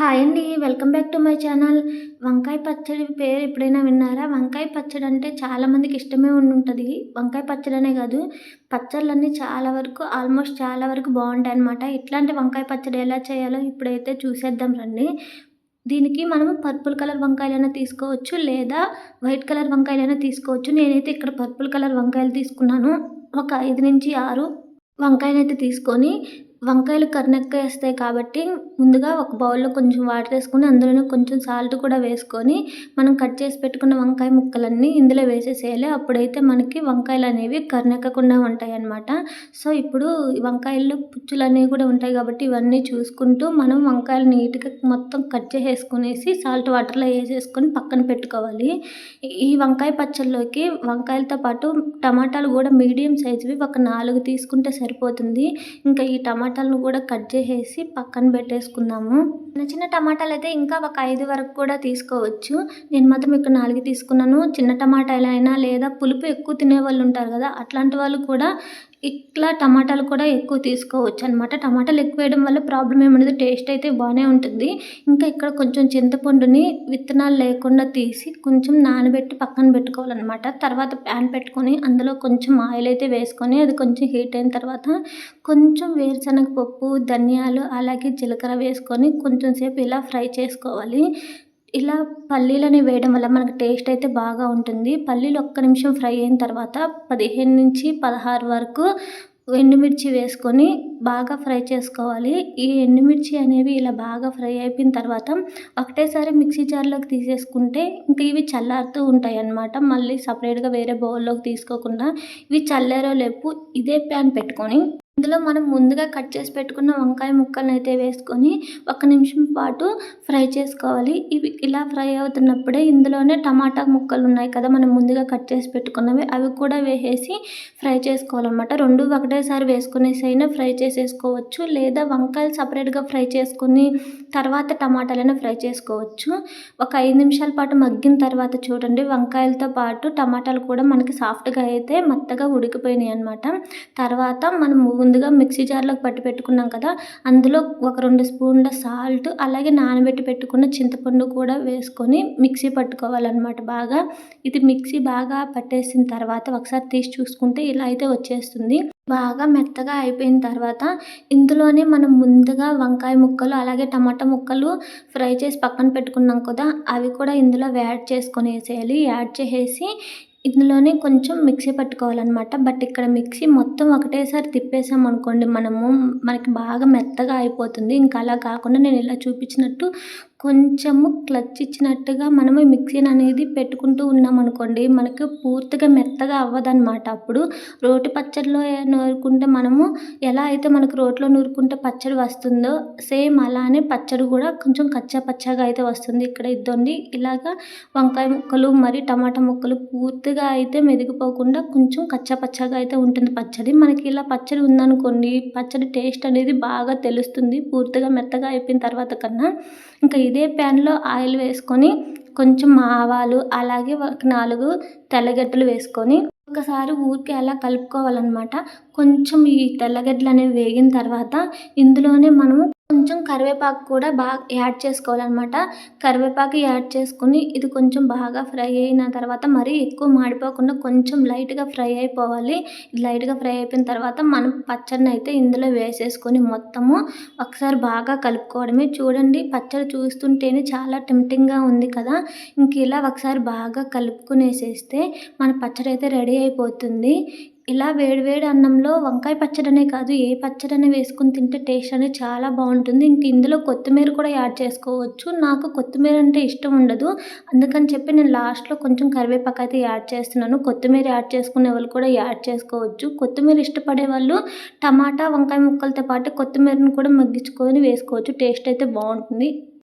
Hi అండి. Welcome back to my channel. వంకాయ పచ్చడి పేరు ఎప్పుడైనా విన్నారా? వంకాయ పచ్చడి అంటే చాలామందికి ఇష్టమే ఉండుంటది. వంకాయ పచ్చడనే కాదు, పచ్చళ్ళన్నీ చాలా వరకు బావుంటాయనమాట. ఇట్లాంటి వంకాయ పచ్చడి ఎలా చేయాలో ఇప్పుడైతే చూసేద్దాం రండి. దీనికి మనము పర్పుల్ కలర్ వంకాయలైనా తీసుకోవచ్చు, లేదా వైట్ కలర్ వంకాయలైనా తీసుకోవచ్చు. నేనైతే ఇక్కడ పర్పుల్ కలర్ వంకాయలు తీసుకున్నాను. ఒక 5-6 వంకాయలైతే తీసుకొని, వంకాయలు కరినెక్కేస్తాయి కాబట్టి ముందుగా ఒక బౌల్‌లో కొంచెం వాటర్ ఏసుకొని, అందులోనే కొంచెం సాల్ట్ కూడా వేసుకొని, మనం కట్ చేసి పెట్టుకున్న వంకాయ ముక్కలన్నీ ఇందులో వేసేసేయాలి. అప్పుడైతే మనకి వంకాయలనేవి కరినెక్కకుండా ఉంటాయన్నమాట. సో, ఇప్పుడు ఈ వంకాయల్లో పుచ్చులనేవి కూడా ఉంటాయి కాబట్టి, ఇవన్నీ చూసుకుంటూ మనం వంకాయలు నీట్‌గా మొత్తం కట్ చేసేసుకునేసి సాల్ట్ వాటర్‌లో ఏసేసుకొని పక్కన పెట్టుకోవాలి. ఈ వంకాయ పచ్చడిలోకి వంకాయలతో పాటు టమాటాలు కూడా మీడియం సైజువి ఒక 4 తీసుకుంటే సరిపోతుంది. ఇంకా ఈ టమాటాలను కూడా కట్ చేసేసి పక్కన పెట్టేసుకుందాము. చిన్న చిన్న టమాటాలైతే ఇంకా ఒక 5 వరకు కూడా తీసుకోవచ్చు. నేను మాత్రం ఇక్కడ 4 తీసుకున్నాను. చిన్న టమాటాలైనా లేదా పులుపు ఎక్కువ తినేవాళ్ళు ఉంటారు కదా! అట్లాంటి వాళ్ళు కూడా ఇట్లా టమాటాలు కూడా ఎక్కువ తీసుకోవచ్చనమాట. టమాటాలు ఎక్కువ వేయడం వల్ల ప్రాబ్లమ్ ఏముండదు. టేస్ట్ అయితే బానే ఉంటుంది. ఇంకా ఇక్కడ కొంచెం చింతపండుని విత్తనాలు లేకుండా తీసి కొంచెం నానబెట్టి పక్కన పెట్టుకోవాలనమాట. తర్వాత ప్యాన్ పెట్టుకొని అందులో కొంచెం ఆయిల్ అయితే వేసుకొని అది కొంచెం హీట్ అయిన తర్వాత కొంచెం వేరుశనగ పప్పు, ధనియాలు అలాగే జీలకర్ర వేసుకొని కొంచెం సేపు ఇలా ఫ్రై చేసుకోవాలి. ఇలా పల్లీలని వేయడం వల్ల మనకు టేస్ట్ అయితే బాగా ఉంటుంది. పల్లీలు ఒక్క నిమిషం ఫ్రై అయిన తర్వాత 15-16 వరకు ఎండుమిర్చి వేసుకొని బాగా ఫ్రై చేసుకోవాలి. ఈ ఎండుమిర్చి అనేవి ఇలా బాగా ఫ్రై అయిపోయిన తర్వాత ఒకటేసారి మిక్సీ జార్‌లోకి తీసేసుకుంటే ఇంక ఇవి చల్లారుతూ ఉంటాయన్నమాట. మళ్ళీ సెపరేట్‌గా వేరే బౌల్‌లోకి తీసుకోకుండా ఇవి చల్లారేలోపు ఇదే ప్యాన్ పెట్టుకొని ఇందులో మనం ముందుగా కట్ చేసి పెట్టుకున్న వంకాయ ముక్కలనైతే వేసుకొని ఒక నిమిషం పాటు ఫ్రై చేసుకోవాలి. ఇవి ఇలా ఫ్రై అవుతున్నప్పుడే ఇందులోనే టమాటా ముక్కలున్నాయి కదా! మనం ముందుగా కట్ చేసి పెట్టుకున్నవి అవి కూడా వేసేసి ఫ్రై చేసుకోవాలనమాట. 2 ఒకటేసారి వేసుకునేసైనా ఫ్రై చేసేసుకోవచ్చు. లేదా వంకాయలు సెపరేట్‌గా ఫ్రై చేసుకొని తర్వాత టమాటాలైనా ఫ్రై చేసుకోవచ్చు. ఒక 5 నిమిషాల పాటు మగ్గిన తర్వాత చూడండి వంకాయలతో పాటు టమాటాలు కూడా మనకి సాఫ్ట్‌గా అయితే మెత్తగా ఉడికిపోయినాయనమాట. తర్వాత మనం ముందుగా మిక్సీ జార్‌లోకి పట్టి పెట్టుకున్నాం కదా! అందులో ఒక 2 స్పూన్ల సాల్ట్ అలాగే నానబెట్టి పెట్టుకున్న చింతపండు కూడా వేసుకొని మిక్సీ పట్టుకోవాలనమాట బాగా. ఇది మిక్సీ బాగా పట్టేసిన తర్వాత ఒకసారి తీసి చూసుకుంటే ఇలా అయితే వచ్చేస్తుంది. బాగా మెత్తగా అయిపోయిన తర్వాత ఇందులోనే మనం ముందుగా వంకాయ ముక్కలు అలాగే టమాటా ముక్కలు ఫ్రై చేసి పక్కన పెట్టుకున్నాం కదా! అవి కూడా ఇందులో యాడ్ చేసుకొనేసేయాలి. యాడ్ చేసేసి ఇందులోనే కొంచెం మిక్సీ పట్టుకోవాలనమాట. బట్ ఇక్కడ మిక్సీ మొత్తం ఒకటేసారి తిప్పేసామనుకోండి మనకి బాగా మెత్తగా అయిపోతుంది. ఇంకా అలా కాకుండా నేను ఇలా చూపించినట్టు కొంచెము క్లచ్ ఇచ్చినట్టుగా మనము మిక్సీననేది పెట్టుకుంటూ ఉన్నామనుకోండి, మనకు పూర్తిగా మెత్తగా అవ్వదనమాట. అప్పుడు రోటి పచ్చడిలో నూరుకుంటే మనము ఎలా అయితే మనకు రోట్లో నూరుకుంటే పచ్చడి వస్తుందో, సేమ్ అలానే పచ్చడి కూడా కొంచెం కచ్చా పచ్చాగా అయితే వస్తుంది. ఇక్కడ ఇదండి ఇలాగా వంకాయ ముక్కలు మరి టమాటా ముక్కలు పూర్తిగా అయితే మెదిగిపోకుండా కొంచెం కచ్చా పచ్చాగా అయితే ఉంటుంది పచ్చడి. మనకి ఇలా పచ్చడి ఉందనుకోండి, పచ్చడి టేస్ట్ అనేది బాగా తెలుస్తుంది పూర్తిగా మెత్తగా అయిపోయిన తర్వాత కన్నా. ఇంకా ఇదే ప్యాన్‌లో ఆయిల్ వేసుకొని కొంచెం ఆవాలు అలాగే ఒక 4 తెల్లగడ్డలు వేసుకొని ఒకసారి ఊరికే అలా కలుపుకోవాలనమాట. కొంచెం ఈ తెల్లగడ్డలనేవి వేగిన తర్వాత ఇందులోనే మనము కొంచెం కరివేపాకు కూడా యాడ్ చేసుకోవాలనమాట. కరివేపాకు యాడ్ చేసుకొని ఇది కొంచెం బాగా ఫ్రై అయిన తర్వాత మరీ ఎక్కువ మాడిపోకుండా కొంచెం లైట్‌గా ఫ్రై అయిపోవాలి. లైట్‌గా ఫ్రై అయిపోయిన తర్వాత మనం పచ్చడినైతే ఇందులో వేసేసుకొని మొత్తము ఒకసారి బాగా కలుపుకోవడమే. చూడండి పచ్చడి చూస్తుంటేనే చాలా టెంప్టింగ్‌గా ఉంది కదా! ఇంక ఇలా ఒకసారి బాగా కలుపుకునేసేస్తే మన పచ్చడైతే రెడీ అయిపోతుంది. ఇలా వేడి వేడి అన్నంలో వంకాయ పచ్చడనే కాదు ఏ పచ్చడైనా వేసుకొని తింటే టేస్ట్ అనేది చాలా బావుంటుంది. ఇంక ఇందులో కొత్తిమీర కూడా యాడ్ చేసుకోవచ్చు. నాకు కొత్తిమీర అంటే ఇష్టం ఉండదు. అందుకని చెప్పి నేను లాస్ట్‌లో కొంచెం కరివేపాకు అయితే యాడ్ చేస్తున్నాను. కొత్తిమీర యాడ్ చేసుకునే వాళ్ళు కూడా యాడ్ చేసుకోవచ్చు. కొత్తిమీర ఇష్టపడే వాళ్ళు టమాటా, వంకాయ ముక్కలతో పాటు కొత్తిమీరను కూడా మగ్గించుకొని వేసుకోవచ్చు. టేస్ట్ అయితే బావుంటుంది.